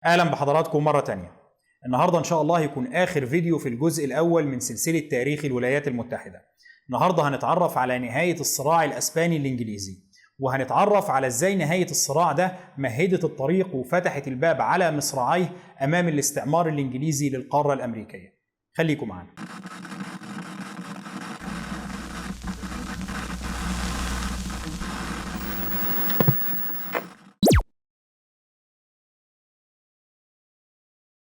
أهلا بحضراتكم مرة تانية. النهاردة إن شاء الله يكون آخر فيديو في الجزء الأول من سلسلة تاريخ الولايات المتحدة. النهاردة هنتعرف على نهاية الصراع الأسباني الإنجليزي، وهنتعرف على إزاي نهاية الصراع ده مهدت الطريق وفتحت الباب على مصراعيه أمام الاستعمار الإنجليزي للقارة الأمريكية. خليكم معنا.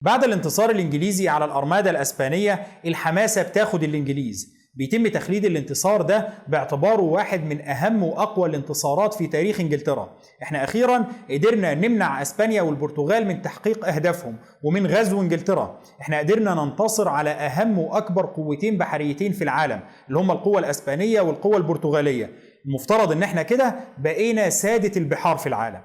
بعد الانتصار الإنجليزي على الأرمادة الأسبانية، الحماسة بتاخد الإنجليز. بيتم تخليد الانتصار ده باعتباره واحد من أهم وأقوى الانتصارات في تاريخ إنجلترا. احنا أخيرا قدرنا نمنع أسبانيا والبرتغال من تحقيق أهدافهم ومن غزو إنجلترا. احنا قدرنا ننتصر على أهم وأكبر قوتين بحريتين في العالم، اللي هم القوة الأسبانية والقوة البرتغالية. المفترض ان احنا كده بقينا سادة البحار في العالم.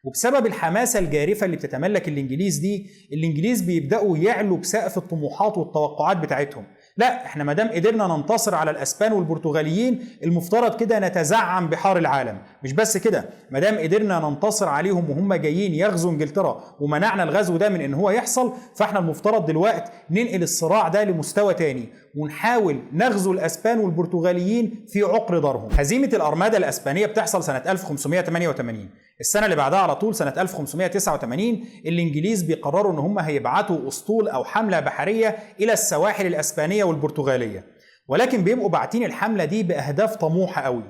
وبسبب الحماسة الجارفة اللي بتتملك الإنجليز دي، الإنجليز بيبدأوا يعلوا بسقف الطموحات والتوقعات بتاعتهم. لا، احنا مادام قدرنا ننتصر على الأسبان والبرتغاليين، المفترض كده نتزعم بحار العالم. مش بس كده، مادام قدرنا ننتصر عليهم وهم جايين يغزوا إنجلترا ومنعنا الغزو ده من إن هو يحصل، فاحنا المفترض دلوقتي ننقل الصراع ده لمستوى تاني ونحاول نغزو الأسبان والبرتغاليين في عقر دارهم. هزيمة الأرمادة الأسبانية بتحصل سنة 1588. السنة اللي بعدها على طول سنة 1589 الإنجليز بيقرروا إن هم هيبعتوا أسطول أو حملة بحرية إلى السواحل الأسبانية والبرتغالية، ولكن بيبقوا باعتين الحملة دي بأهداف طموحة قوي.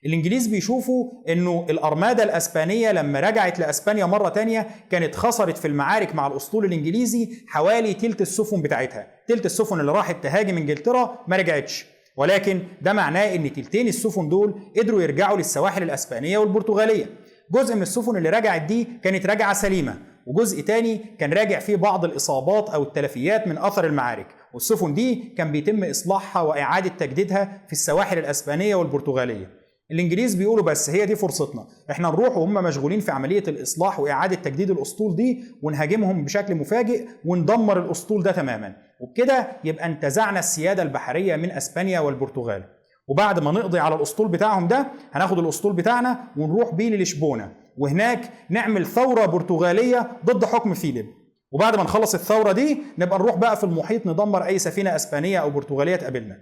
الإنجليز بيشوفوا إنه الأرمادة الأسبانية لما رجعت لأسبانيا مرة تانية كانت خسرت في المعارك مع الأسطول الإنجليزي حوالي تلت السفن بتاعتها. تلت السفن اللي راحت تهاجم إنجلترا ما رجعتش، ولكن ده معناه إن تلتين السفن دول قدروا يرجعوا للسواحل الأسبانية والبرتغالية. جزء من السفن اللي رجعت دي كانت راجعة سليمة، وجزء تاني كان راجع فيه بعض الإصابات أو التلفيات من أثر المعارك، والسفن دي كان بيتم إصلاحها وإعادة تجديدها في السواحل الأسبانية والبرتغالية. الإنجليز بيقولوا بس هي دي فرصتنا، إحنا نروح وهم مشغولين في عملية الإصلاح وإعادة تجديد الأسطول دي ونهاجمهم بشكل مفاجئ وندمر الأسطول ده تماما، وبكده يبقى انتزعنا السيادة البحرية من أسبانيا والبرتغال. وبعد ما نقضي على الأسطول بتاعهم ده، هناخد الأسطول بتاعنا ونروح بيه للشبونة، وهناك نعمل ثورة برتغالية ضد حكم فيليب. وبعد ما نخلص الثورة دي نبقى نروح بقى في المحيط ندمر أي سفينة أسبانية أو برتغالية تقابلنا.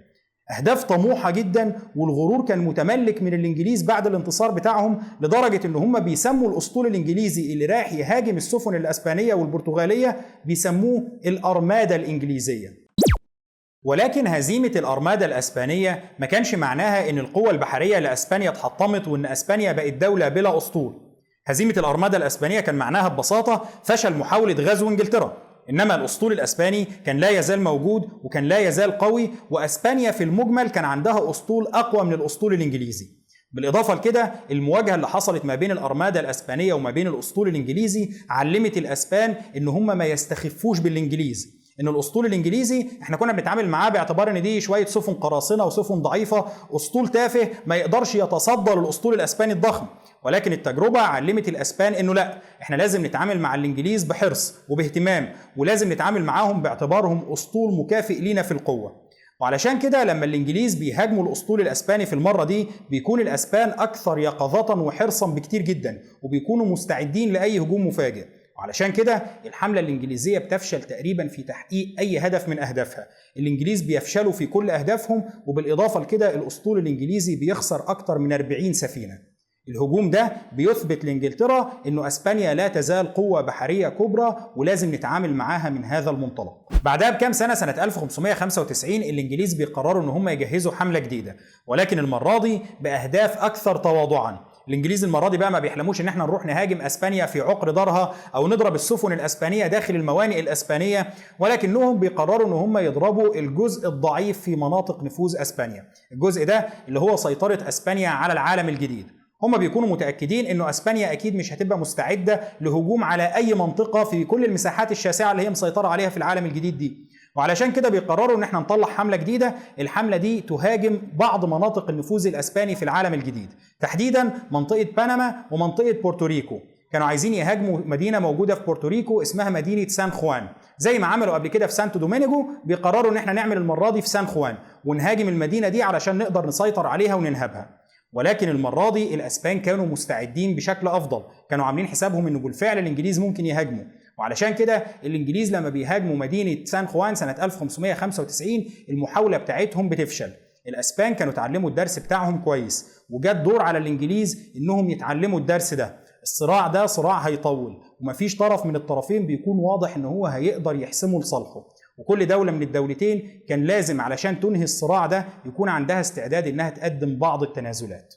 أهداف طموحة جدا، والغرور كان متملك من الإنجليز بعد الانتصار بتاعهم، لدرجة إن هم بيسموا الأسطول الإنجليزي اللي رايح يهاجم السفن الأسبانية والبرتغالية بيسموه الأرمادة الإنجليزية. ولكن هزيمة الأرمادة الأسبانية ما كانش معناها إن القوة البحرية لأسبانيا اتحطمت وإن أسبانيا بقت دولة بلا أسطول. هزيمة الأرمادة الأسبانية كان معناها ببساطة فشل محاولة غزو إنجلترا، إنما الأسطول الأسباني كان لا يزال موجود وكان لا يزال قوي، وأسبانيا في المجمل كان عندها أسطول أقوى من الأسطول الإنجليزي. بالإضافة لكده، المواجهة اللي حصلت ما بين الأرمادة الأسبانية وما بين الأسطول الإنجليزي علمت الأسبان إن هم ما يستخفوش بالإنجليز. ان الاسطول الانجليزي احنا كنا بنتعامل معاه باعتبار ان دي شويه سفن قراصنه وسفن ضعيفه، اسطول تافه ما يقدرش يتصدى للاسطول الاسباني الضخم. ولكن التجربه علمت الاسبان انه لا، احنا لازم نتعامل مع الانجليز بحرص وباهتمام، ولازم نتعامل معاهم باعتبارهم اسطول مكافئ لينا في القوه. وعلشان كده لما الانجليز بيهاجموا الاسطول الاسباني في المره دي، بيكون الاسبان اكثر يقظه وحرصا بكتير جدا، وبيكونوا مستعدين لاي هجوم مفاجئ. وعلشان كده الحملة الإنجليزية بتفشل تقريبا في تحقيق أي هدف من أهدافها. الإنجليز بيفشلوا في كل أهدافهم، وبالإضافة لكده الأسطول الإنجليزي بيخسر أكتر من 40 سفينة. الهجوم ده بيثبت لإنجلترا إنه أسبانيا لا تزال قوة بحرية كبرى ولازم نتعامل معاها من هذا المنطلق. بعدها بكام سنة، سنة 1595 الإنجليز بيقرروا إن هم يجهزوا حملة جديدة، ولكن المرة دي بأهداف أكثر تواضعا. الانجليز المره دي بقى ما بيحلموش ان احنا نروح نهاجم اسبانيا في عقر دارها او نضرب السفن الاسبانيه داخل الموانئ الاسبانيه، ولكنهم بيقرروا ان هم يضربوا الجزء الضعيف في مناطق نفوذ اسبانيا. الجزء ده اللي هو سيطره اسبانيا على العالم الجديد. هم بيكونوا متاكدين انه اسبانيا اكيد مش هتبقى مستعده لهجوم على اي منطقه في كل المساحات الشاسعه اللي هي مسيطره عليها في العالم الجديد دي، وعلشان كده بيقرروا ان احنا نطلع حملة جديدة. الحملة دي تهاجم بعض مناطق النفوذ الاسباني في العالم الجديد، تحديدا منطقة بنما ومنطقة بورتوريكو. كانوا عايزين يهاجموا مدينة موجودة في بورتوريكو اسمها مدينة سان خوان، زي ما عملوا قبل كده في سانتو دومينيجو. بيقرروا ان احنا نعمل المرة دي في سان خوان ونهاجم المدينة دي علشان نقدر نسيطر عليها وننهبها. ولكن المرة دي الأسبان كانوا مستعدين بشكل أفضل، كانوا عاملين حسابهم إنه بالفعل الإنجليز ممكن يهاجموا، وعلشان كده الانجليز لما بيهاجموا مدينه سان خوان سنه 1595 المحاوله بتاعتهم بتفشل. الاسبان كانوا اتعلموا الدرس بتاعهم كويس، وجات دور على الانجليز انهم يتعلموا الدرس ده. الصراع ده صراع هيطول، ومفيش طرف من الطرفين بيكون واضح ان هو هيقدر يحسمه لصالحه، وكل دولة من الدولتين كان لازم علشان تنهي الصراع ده يكون عندها استعداد انها تقدم بعض التنازلات.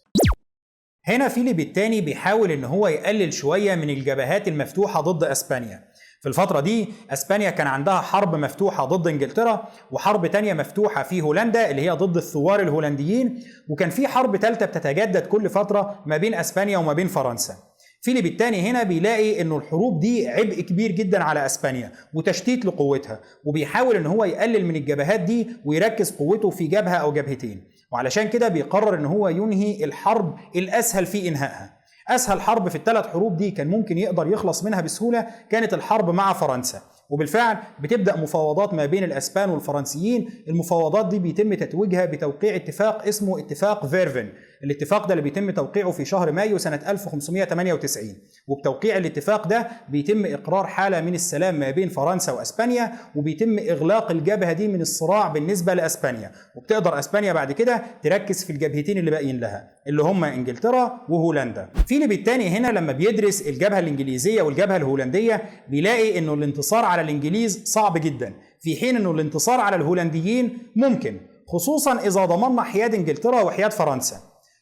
هنا فيليب الثاني بيحاول ان هو يقلل شوية من الجبهات المفتوحة ضد اسبانيا. في الفترة دي اسبانيا كان عندها حرب مفتوحة ضد انجلترا، وحرب تانية مفتوحة في هولندا اللي هي ضد الثوار الهولنديين، وكان في حرب ثالثة بتتجدد كل فترة ما بين اسبانيا وما بين فرنسا. فيليب الثاني هنا بيلاقي انه الحروب دي عبء كبير جدا على اسبانيا وتشتيت لقوتها، وبيحاول ان هو يقلل من الجبهات دي ويركز قوته في جبهة او جبهتين، وعلشان كده بيقرر ان هو ينهي الحرب الاسهل في انهائها. اسهل حرب في الثلاث حروب دي كان ممكن يقدر يخلص منها بسهولة كانت الحرب مع فرنسا، وبالفعل بتبدأ مفاوضات ما بين الأسبان والفرنسيين. المفاوضات دي بيتم تتويجها بتوقيع اتفاق اسمه اتفاق فيرفن. الاتفاق ده اللي بيتم توقيعه في شهر مايو سنة 1598، وبتوقيع الاتفاق ده بيتم إقرار حالة من السلام ما بين فرنسا وأسبانيا، وبيتم إغلاق الجبهة دي من الصراع بالنسبة لأسبانيا، وبتقدر أسبانيا بعد كده تركز في الجبهتين اللي باقيين لها اللي هم إنجلترا وهولندا. فيليب الثاني هنا لما بيدرس الجبهة الإنجليزية والجبهة الهولندية بيلاقي إنه الانتصار على الإنجليز صعب جدا، في حين إنه الانتصار على الهولنديين ممكن، خصوصا إذا ضمننا حياد إنجلترا وحياد فرنسا.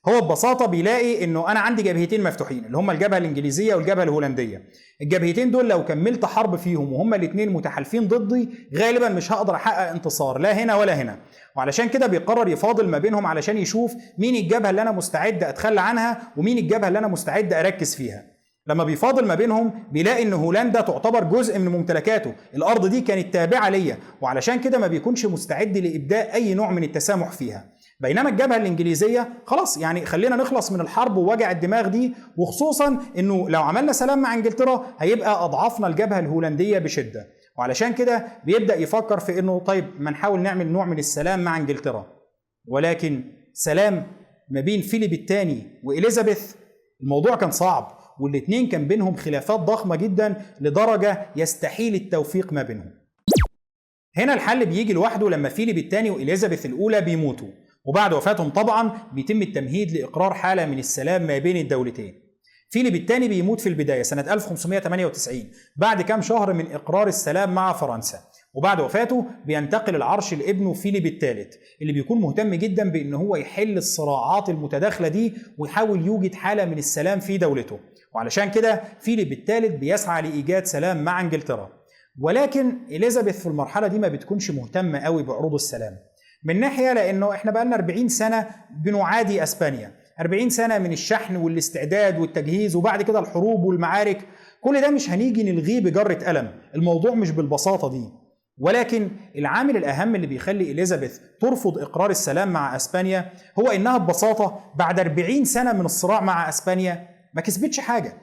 هو ببساطة بيلاقي إنه أنا عندي جبهتين مفتوحين اللي هم الجبهة الإنجليزية والجبهة الهولندية. الجبهتين دول لو كملت حرب فيهم وهم الاثنين متحالفين ضدي غالبا مش هقدر أحقق انتصار لا هنا ولا هنا، وعلشان كده بيقرر يفاضل ما بينهم علشان يشوف مين الجبهة اللي أنا مستعد أتخلى عنها ومين الجبهة اللي أنا مستعد أركز فيها. لما بيفاضل ما بينهم بيلاقي ان هولندا تعتبر جزء من ممتلكاته، الارض دي كانت تابعه ليا، وعلشان كده ما بيكونش مستعد لابداء اي نوع من التسامح فيها. بينما الجبهه الانجليزيه خلاص يعني خلينا نخلص من الحرب ووجع الدماغ دي، وخصوصا انه لو عملنا سلام مع انجلترا هيبقى اضعفنا الجبهه الهولنديه بشده، وعلشان كده بيبدا يفكر في انه طيب ما نحاول نعمل نوع من السلام مع انجلترا. ولكن سلام ما بين فيليب الثاني وإليزابيث الموضوع كان صعب، والاثنين كان بينهم خلافات ضخمة جدا لدرجة يستحيل التوفيق ما بينهم. هنا الحل بيجي لوحده لما فيليب الثاني وإليزابيث الأولى بيموتوا، وبعد وفاتهم طبعا بيتم التمهيد لإقرار حالة من السلام ما بين الدولتين. فيليب الثاني بيموت في البداية سنة 1598 بعد كام شهر من إقرار السلام مع فرنسا، وبعد وفاته بينتقل العرش لابنه فيليب الثالث اللي بيكون مهتم جدا بأن هو يحل الصراعات المتداخلة دي ويحاول يوجد حالة من السلام في دولته، وعلشان كده فيليب الثالث بيسعى لإيجاد سلام مع انجلترا. ولكن إليزابيث في المرحلة دي ما بتكونش مهتمة قوي بعروض السلام، من ناحية لأنه احنا بقالنا 40 سنة بنعادي أسبانيا، 40 سنة من الشحن والاستعداد والتجهيز وبعد كده الحروب والمعارك، كل ده مش هنيجي نلغيه بجرة قلم، الموضوع مش بالبساطة دي. ولكن العامل الأهم اللي بيخلي إليزابيث ترفض إقرار السلام مع أسبانيا هو إنها ببساطة بعد 40 سنة من الصراع مع أسبانيا ما كسبتش حاجة.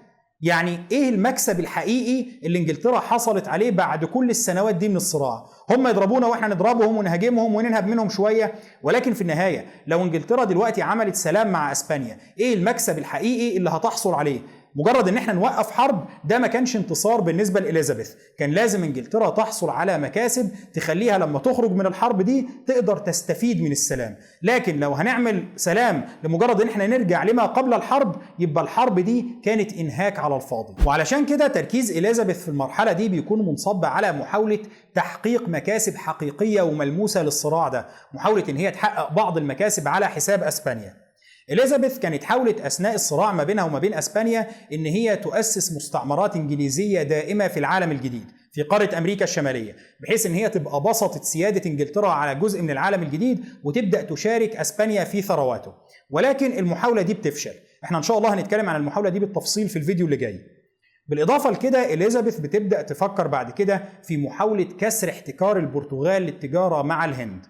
يعني ايه المكسب الحقيقي اللي انجلترا حصلت عليه بعد كل السنوات دي من الصراع؟ هم يضربونا واحنا نضربهم ونهاجمهم وننهب منهم شوية، ولكن في النهاية لو انجلترا دلوقتي عملت سلام مع اسبانيا ايه المكسب الحقيقي اللي هتحصل عليه؟ مجرد ان احنا نوقف حرب ده ما كانش انتصار بالنسبة لإليزابيث، كان لازم انجلترا تحصل على مكاسب تخليها لما تخرج من الحرب دي تقدر تستفيد من السلام. لكن لو هنعمل سلام لمجرد ان احنا نرجع لما قبل الحرب يبقى الحرب دي كانت انهاك على الفاضي. وعلشان كده تركيز إليزابيث في المرحلة دي بيكون منصب على محاولة تحقيق مكاسب حقيقية وملموسة للصراع ده، محاولة ان هي تحقق بعض المكاسب على حساب اسبانيا. إليزابيث كانت حاولت أثناء الصراع ما بينها وما بين أسبانيا إن هي تؤسس مستعمرات إنجليزية دائمة في العالم الجديد في قارة أمريكا الشمالية، بحيث إن هي تبقى بسطت سيادة إنجلترا على جزء من العالم الجديد وتبدأ تشارك أسبانيا في ثرواته. ولكن المحاولة دي بتفشل، إحنا إن شاء الله هنتكلم عن المحاولة دي بالتفصيل في الفيديو اللي جاي. بالإضافة لكده إليزابيث بتبدأ تفكر بعد كده في محاولة كسر احتكار البرتغال للتجارة مع الهند.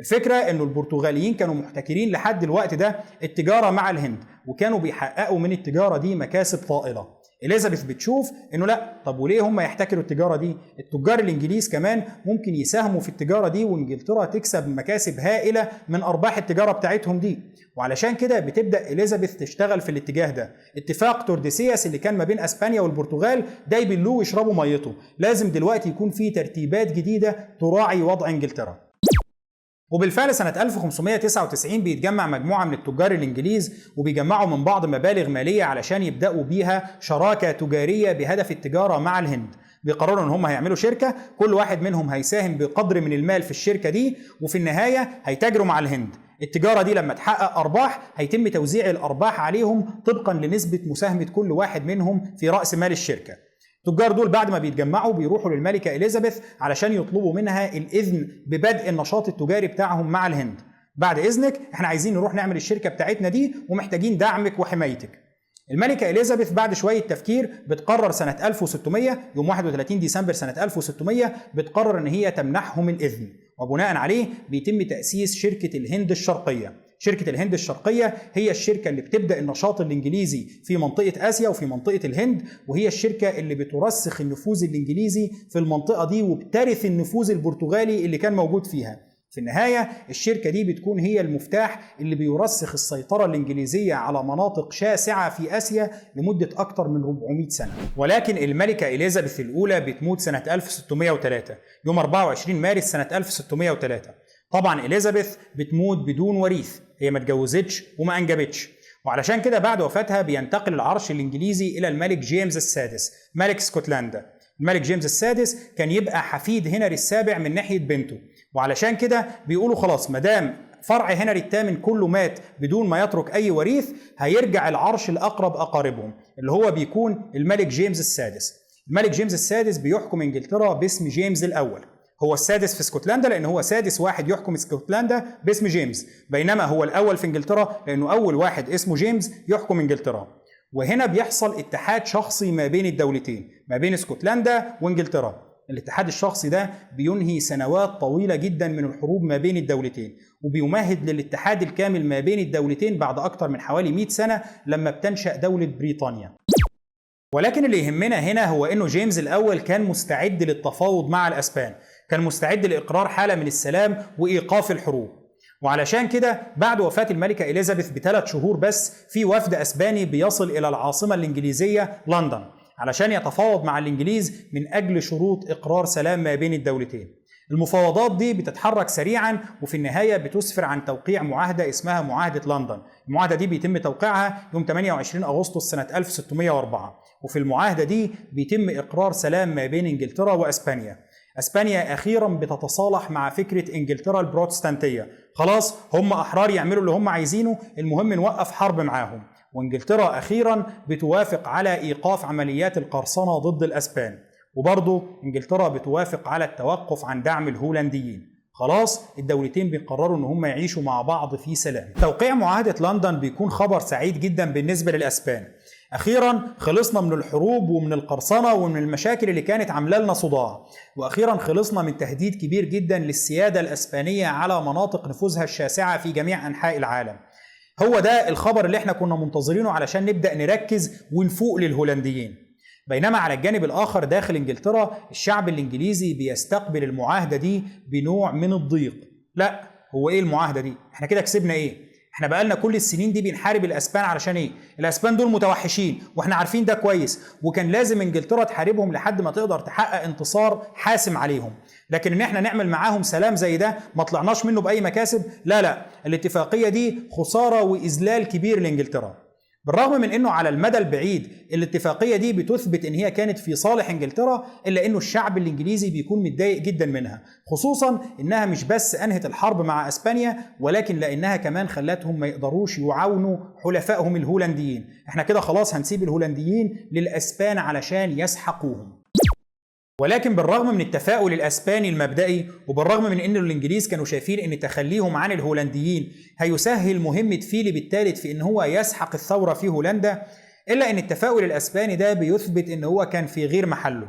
الفكرة انه البرتغاليين كانوا محتكرين لحد الوقت ده التجارة مع الهند، وكانوا بيحققوا من التجارة دي مكاسب طائلة. إليزابيث بتشوف انه لا، طب وليه هم يحتكروا التجاره دي؟ التجار الانجليز كمان ممكن يساهموا في التجاره دي وانجلترا تكسب مكاسب هائله من ارباح التجاره بتاعتهم دي. وعلشان كده بتبدا إليزابيث تشتغل في الاتجاه ده. اتفاق تورديسياس اللي كان ما بين اسبانيا والبرتغال ده يبلوه ويشربوا ميته، لازم دلوقتي يكون في ترتيبات جديده تراعي وضع انجلترا. وبالفعل سنة 1599 بيتجمع مجموعة من التجار الإنجليز وبيجمعوا من بعض مبالغ مالية علشان يبدأوا بيها شراكة تجارية بهدف التجارة مع الهند. بيقرروا ان هم هيعملوا شركة، كل واحد منهم هيساهم بقدر من المال في الشركة دي، وفي النهاية هيتاجروا مع الهند. التجارة دي لما تحقق أرباح هيتم توزيع الأرباح عليهم طبقا لنسبة مساهمة كل واحد منهم في رأس مال الشركة. التجار دول بعد ما بيتجمعوا بيروحوا للملكة إليزابيث علشان يطلبوا منها الإذن ببدء النشاط التجاري بتاعهم مع الهند. بعد إذنك احنا عايزين نروح نعمل الشركة بتاعتنا دي ومحتاجين دعمك وحمايتك. الملكة إليزابيث بعد شوية تفكير بتقرر سنة 1600 يوم 31 ديسمبر سنة 1600 بتقرر ان هي تمنحهم الإذن، وبناء عليه بيتم تأسيس شركة الهند الشرقية. شركة الهند الشرقية هي الشركة اللي بتبدأ النشاط الإنجليزي في منطقة آسيا وفي منطقة الهند، وهي الشركة اللي بترسخ النفوذ الإنجليزي في المنطقة دي وبترث النفوذ البرتغالي اللي كان موجود فيها. في النهاية الشركة دي بتكون هي المفتاح اللي بيرسخ السيطرة الإنجليزية على مناطق شاسعة في آسيا لمدة أكثر من 400 سنة. ولكن الملكة إليزابيث الأولى بتموت سنة 1603 يوم 24 مارس سنة 1603. طبعا إليزابيث بتموت بدون وريث، هي ما اتجوزتش وما أنجبتش، وعلشان كده بعد وفاتها بينتقل العرش الإنجليزي إلى الملك جيمس السادس ملك اسكتلندا. الملك جيمس السادس كان يبقى حفيد هنري السابع من ناحية بنته، وعلشان كده بيقولوا خلاص مدام فرع هنري الثامن كله مات بدون ما يترك أي وريث هيرجع العرش لأقرب أقاربهم اللي هو بيكون الملك جيمس السادس. الملك جيمس السادس بيحكم إنجلترا باسم جيمس الأول، هو السادس في اسكتلندا لأنه هو سادس واحد يحكم اسكتلندا باسم جيمس، بينما هو الأول في إنجلترا لأنه أول واحد اسمه جيمس يحكم إنجلترا. وهنا بيحصل اتحاد شخصي ما بين الدولتين، ما بين اسكتلندا وإنجلترا. الاتحاد الشخصي ده بينهي سنوات طويلة جدا من الحروب ما بين الدولتين، وبيمهد للاتحاد الكامل ما بين الدولتين بعد أكثر من حوالي 100 سنة لما بتنشأ دولة بريطانيا. ولكن اللي يهمنا هنا هو إنه جيمس الأول كان مستعد للتفاوض مع الأسبان، كان مستعد لإقرار حالة من السلام وإيقاف الحروب. وعلشان كده بعد وفاة الملكة إليزابيث ب3 شهور بس في وفد أسباني بيصل إلى العاصمة الإنجليزية لندن علشان يتفاوض مع الإنجليز من أجل شروط إقرار سلام ما بين الدولتين. المفاوضات دي بتتحرك سريعا وفي النهاية بتسفر عن توقيع معاهدة اسمها معاهدة لندن. المعاهدة دي بيتم توقيعها يوم 28 أغسطس سنة 1604، وفي المعاهدة دي بيتم إقرار سلام ما بين إنجلترا وأسبانيا. أسبانيا أخيرا بتتصالح مع فكرة إنجلترا البروتستانتية، خلاص هم أحرار يعملوا اللي هم عايزينه، المهم نوقف حرب معاهم. وإنجلترا أخيرا بتوافق على إيقاف عمليات القرصنة ضد الأسبان، وبرضه إنجلترا بتوافق على التوقف عن دعم الهولنديين. خلاص الدولتين بيقرروا ان هم يعيشوا مع بعض في سلام. توقيع معاهدة لندن بيكون خبر سعيد جدا بالنسبة للأسبان. أخيرا خلصنا من الحروب ومن القرصنة ومن المشاكل اللي كانت عاملة لنا صداع، وأخيرا خلصنا من تهديد كبير جدا للسيادة الأسبانية على مناطق نفوذها الشاسعة في جميع أنحاء العالم. هو ده الخبر اللي احنا كنا منتظرينه علشان نبدأ نركز ونفوق للهولنديين. بينما على الجانب الآخر داخل إنجلترا الشعب الإنجليزي بيستقبل المعاهدة دي بنوع من الضيق. لا، هو إيه المعاهدة دي؟ احنا كده كسبنا إيه؟ احنا بقالنا كل السنين دي بنحارب الأسبان علشان إيه؟ الأسبان دول متوحشين واحنا عارفين ده كويس، وكان لازم إنجلترا تحاربهم لحد ما تقدر تحقق انتصار حاسم عليهم. لكن ان احنا نعمل معاهم سلام زي ده ما طلعناش منه بأي مكاسب، لا، الاتفاقية دي خسارة وإذلال كبير لإنجلترا. بالرغم من انه على المدى البعيد الاتفاقية دي بتثبت ان هي كانت في صالح انجلترا، الا انه الشعب الانجليزي بيكون متضايق جدا منها، خصوصا انها مش بس انهت الحرب مع اسبانيا، ولكن لانها كمان خلتهم ما يقدروش يعاونوا حلفائهم الهولنديين. احنا كده خلاص هنسيب الهولنديين للاسبان علشان يسحقوهم. ولكن بالرغم من التفاؤل الأسباني المبدئي، وبالرغم من أن الإنجليز كانوا شايفين أن تخليهم عن الهولنديين هيسهل مهمة فيليب الثالث في أن هو يسحق الثورة في هولندا، إلا أن التفاؤل الأسباني ده بيثبت أن هو كان في غير محله.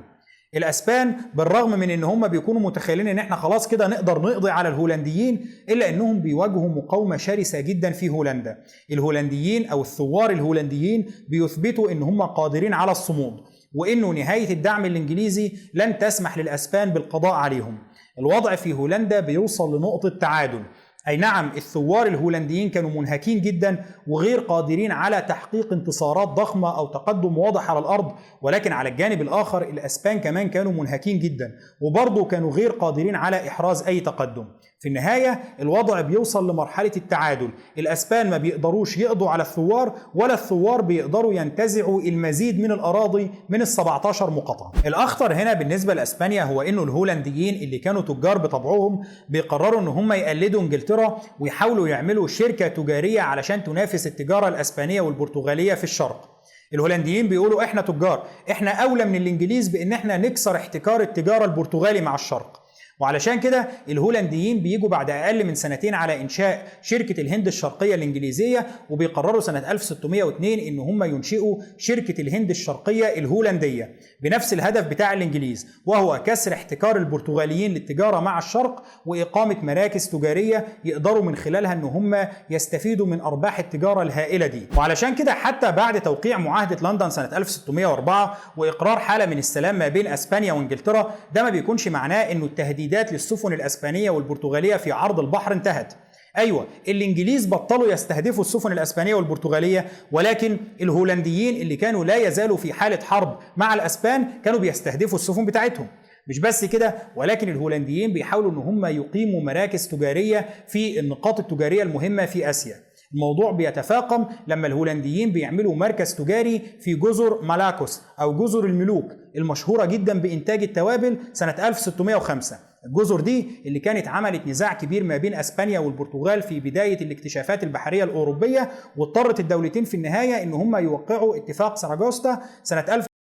الاسبان بالرغم من ان هم بيكونوا متخيلين ان احنا خلاص كده نقدر نقضي على الهولنديين، الا انهم بيواجهوا مقاومه شرسه جدا في هولندا. الهولنديين او الثوار الهولنديين بيثبتوا ان هم قادرين على الصمود، وانه نهايه الدعم الانجليزي لن تسمح للاسبان بالقضاء عليهم. الوضع في هولندا بيوصل لنقطه تعادل. أي نعم، الثوار الهولنديين كانوا منهكين جدا وغير قادرين على تحقيق انتصارات ضخمة أو تقدم واضح على الأرض، ولكن على الجانب الآخر الأسبان كمان كانوا منهكين جدا وبرضه كانوا غير قادرين على إحراز أي تقدم. في النهاية الوضع بيوصل لمرحلة التعادل، الأسبان ما بيقدروش يقضوا على الثوار ولا الثوار بيقدروا ينتزعوا المزيد من الأراضي من ال17 مقاطعة. الأخطر هنا بالنسبة لأسبانيا هو إنه الهولنديين اللي كانوا تجار بطبعهم بيقرروا إن هم يقلدوا إنجلترا ويحاولوا يعملوا شركة تجارية علشان تنافس التجارة الأسبانية والبرتغالية في الشرق. الهولنديين بيقولوا إحنا تجار، إحنا أولى من الإنجليز بإن إحنا نكسر احتكار التجارة البرتغالي مع الشرق. وعلشان كده الهولنديين بيجوا بعد أقل من سنتين على إنشاء شركة الهند الشرقية الإنجليزية، وبيقرروا سنة 1602 إن هم ينشئوا شركة الهند الشرقية الهولندية بنفس الهدف بتاع الإنجليز، وهو كسر احتكار البرتغاليين للتجارة مع الشرق وإقامة مراكز تجارية يقدروا من خلالها إن هم يستفيدوا من أرباح التجارة الهائلة دي. وعلشان كده حتى بعد توقيع معاهدة لندن سنة 1604 وإقرار حالة من السلام ما بين أسبانيا وإنجلترا، ده ما بيكونش معناه إنه التهديدات للسفن الأسبانية والبرتغالية في عرض البحر انتهت. أيوة، الإنجليز بطلوا يستهدفوا السفن الأسبانية والبرتغالية، ولكن الهولنديين اللي كانوا لا يزالوا في حالة حرب مع الأسبان كانوا بيستهدفوا السفن بتاعتهم. مش بس كده، ولكن الهولنديين بيحاولوا ان هم يقيموا مراكز تجارية في النقاط التجارية المهمة في آسيا. الموضوع بيتفاقم لما الهولنديين بيعملوا مركز تجاري في جزر مالاكوس أو جزر الملوك المشهورة جدا بإنتاج التوابل سنة 1605. الجزر دي اللي كانت عملت نزاع كبير ما بين أسبانيا والبرتغال في بداية الاكتشافات البحرية الأوروبية، واضطرت الدولتين في النهاية إن هم يوقعوا اتفاق ساراجوسا سنة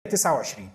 1029.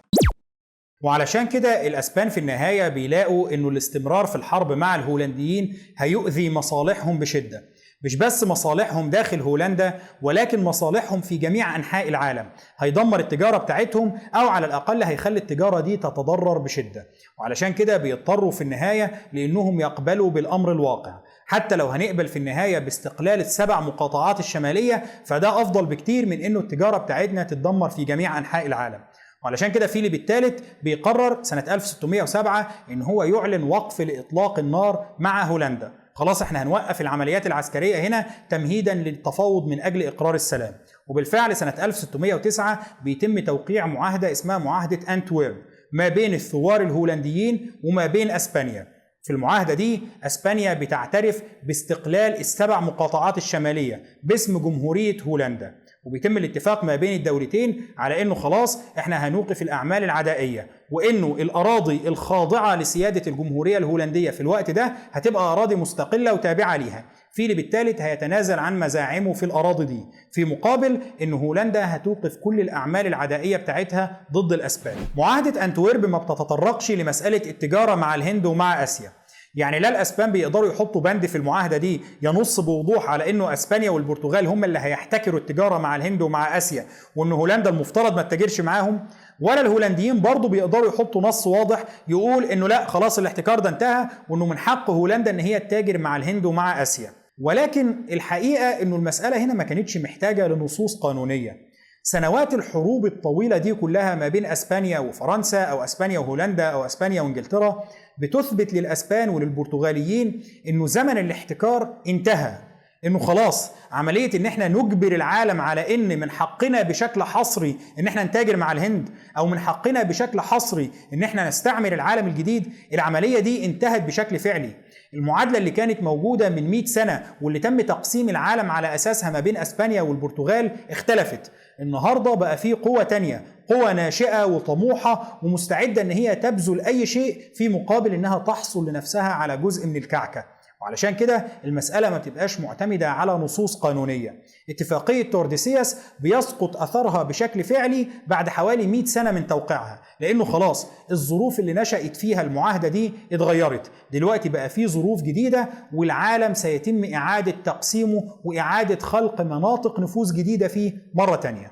وعلشان كده الأسبان في النهاية بيلاقوا إنه الاستمرار في الحرب مع الهولنديين هيؤذي مصالحهم بشدة، مش بس مصالحهم داخل هولندا ولكن مصالحهم في جميع أنحاء العالم. هيدمر التجارة بتاعتهم أو على الأقل هيخلي التجارة دي تتضرر بشدة. وعلشان كده بيضطروا في النهاية لأنهم يقبلوا بالأمر الواقع. حتى لو هنقبل في النهاية باستقلال ال7 مقاطعات الشمالية فده أفضل بكتير من إنه التجارة بتاعتنا تتدمر في جميع أنحاء العالم. وعلشان كده فيليب الثالث بيقرر سنة 1607 إن هو يعلن وقف لإطلاق النار مع هولندا. خلاص احنا هنوقف العمليات العسكرية هنا تمهيدا للتفاوض من أجل إقرار السلام. وبالفعل سنة 1609 بيتم توقيع معاهدة اسمها معاهدة أنتويرب ما بين الثوار الهولنديين وما بين أسبانيا. في المعاهدة دي أسبانيا بتعترف باستقلال ال7 مقاطعات الشمالية باسم جمهورية هولندا، وبيتم الاتفاق ما بين الدولتين على انه خلاص احنا هنوقف الاعمال العدائيه، وانه الاراضي الخاضعه لسياده الجمهوريه الهولنديه في الوقت ده هتبقى اراضي مستقله وتابعه ليها. فيليب الثالث هيتنازل عن مزاعمه في الاراضي دي في مقابل ان هولندا هتوقف كل الاعمال العدائيه بتاعتها ضد الاسبان. معاهده انتويرب ما بتتطرقش لمساله التجاره مع الهند ومع اسيا، يعني لا الاسبان بيقدروا يحطوا بند في المعاهده دي ينص بوضوح على انه اسبانيا والبرتغال هم اللي هيحتكروا التجاره مع الهند ومع اسيا وان هولندا المفترض ما تتاجرش معاهم، ولا الهولنديين برضو بيقدروا يحطوا نص واضح يقول انه لا خلاص الاحتكار ده انتهى وانه من حق هولندا ان هي تتاجر مع الهند ومع اسيا. ولكن الحقيقه انه المساله هنا ما كانتش محتاجه لنصوص قانونيه. سنوات الحروب الطويله دي كلها ما بين اسبانيا وفرنسا او اسبانيا وهولندا او اسبانيا وانجلترا بتثبت للأسبان وللبرتغاليين إنه زمن الاحتكار انتهى، إنه خلاص عملية إن إحنا نجبر العالم على إن من حقنا بشكل حصري إن إحنا نتاجر مع الهند أو من حقنا بشكل حصري إن إحنا نستعمر العالم الجديد، العملية دي انتهت بشكل فعلي. المعادلة اللي كانت موجودة من 100 سنة واللي تم تقسيم العالم على أساسها ما بين أسبانيا والبرتغال اختلفت. النهاردة بقى فيه قوة تانية، قوة ناشئة وطموحة ومستعدة ان هي تبذل اي شيء في مقابل انها تحصل لنفسها على جزء من الكعكة. وعلشان كده المسألة ما بتبقاش معتمدة على نصوص قانونية. اتفاقية تورديسياس بيسقط أثرها بشكل فعلي بعد حوالي 100 سنة من توقيعها، لأنه خلاص الظروف اللي نشأت فيها المعاهدة دي اتغيرت. دلوقتي بقى في ظروف جديدة والعالم سيتم إعادة تقسيمه وإعادة خلق مناطق نفوذ جديدة فيه مرة تانية.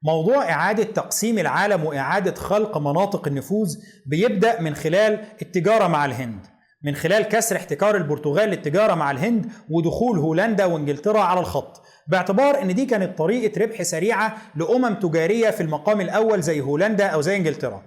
موضوع إعادة تقسيم العالم وإعادة خلق مناطق النفوذ بيبدأ من خلال التجارة مع الهند، من خلال كسر احتكار البرتغال للتجارة مع الهند ودخول هولندا وانجلترا على الخط، باعتبار ان دي كانت طريقة ربح سريعة لأمم تجارية في المقام الأول زي هولندا أو زي انجلترا.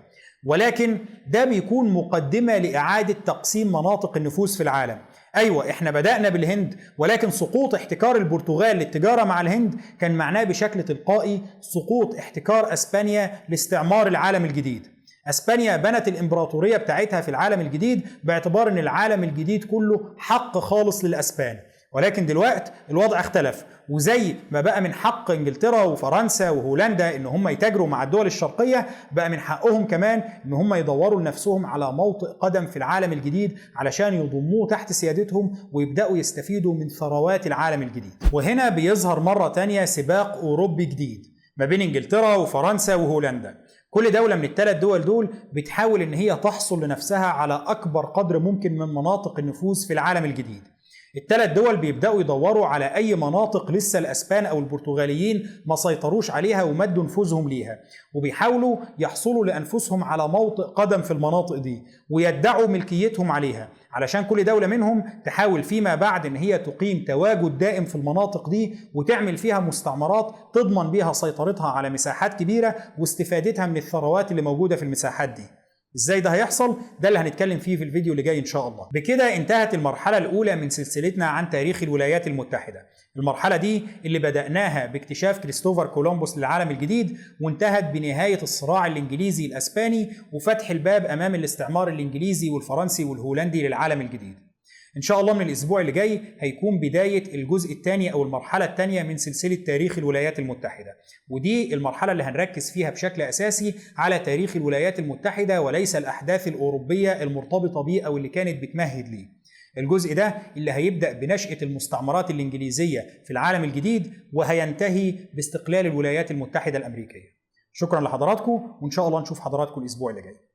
ولكن ده بيكون مقدمة لإعادة تقسيم مناطق النفوذ في العالم. أيوة، إحنا بدأنا بالهند، ولكن سقوط احتكار البرتغال للتجارة مع الهند كان معناه بشكل تلقائي سقوط احتكار أسبانيا لاستعمار العالم الجديد. أسبانيا بنت الإمبراطورية بتاعتها في العالم الجديد باعتبار أن العالم الجديد كله حق خالص للأسبان، ولكن دلوقتي الوضع اختلف، وزي ما بقى من حق انجلترا وفرنسا وهولندا ان هم يتاجروا مع الدول الشرقية، بقى من حقهم كمان ان هم يدوروا لنفسهم على موطئ قدم في العالم الجديد علشان يضموه تحت سيادتهم ويبدأوا يستفيدوا من ثروات العالم الجديد. وهنا بيظهر مرة تانية سباق أوروبي جديد ما بين انجلترا وفرنسا وهولندا. كل دولة من الثلاث دول دول بتحاول ان هي تحصل لنفسها على اكبر قدر ممكن من مناطق النفوذ في العالم الجديد. الثلاث دول بيبدأوا يدوروا على أي مناطق لسه الأسبان أو البرتغاليين ما سيطروش عليها ومدوا نفوذهم ليها، وبيحاولوا يحصلوا لأنفسهم على موطئ قدم في المناطق دي ويدعوا ملكيتهم عليها، علشان كل دولة منهم تحاول فيما بعد إن هي تقيم تواجد دائم في المناطق دي وتعمل فيها مستعمرات تضمن بيها سيطرتها على مساحات كبيرة واستفادتها من الثروات اللي موجودة في المساحات دي. ازاي ده هيحصل؟ ده اللي هنتكلم فيه في الفيديو اللي جاي ان شاء الله. بكده انتهت المرحلة الأولى من سلسلتنا عن تاريخ الولايات المتحدة. المرحلة دي اللي بدأناها باكتشاف كريستوفر كولومبوس للعالم الجديد، وانتهت بنهاية الصراع الإنجليزي الأسباني وفتح الباب أمام الاستعمار الإنجليزي والفرنسي والهولندي للعالم الجديد. إن شاء الله من الأسبوع اللي جاي هيكون بداية الجزء الثاني أو المرحلة الثانية من سلسلة تاريخ الولايات المتحدة، ودي المرحلة اللي هنركز فيها بشكل أساسي على تاريخ الولايات المتحدة وليس الأحداث الأوروبية المرتبطة بيه أو اللي كانت بتمهد ليه. الجزء ده اللي هيبدأ بنشأة المستعمرات الإنجليزية في العالم الجديد وهينتهي باستقلال الولايات المتحدة الأمريكية. شكرا لحضراتكم، وإن شاء الله نشوف حضراتكم الأسبوع اللي جاي.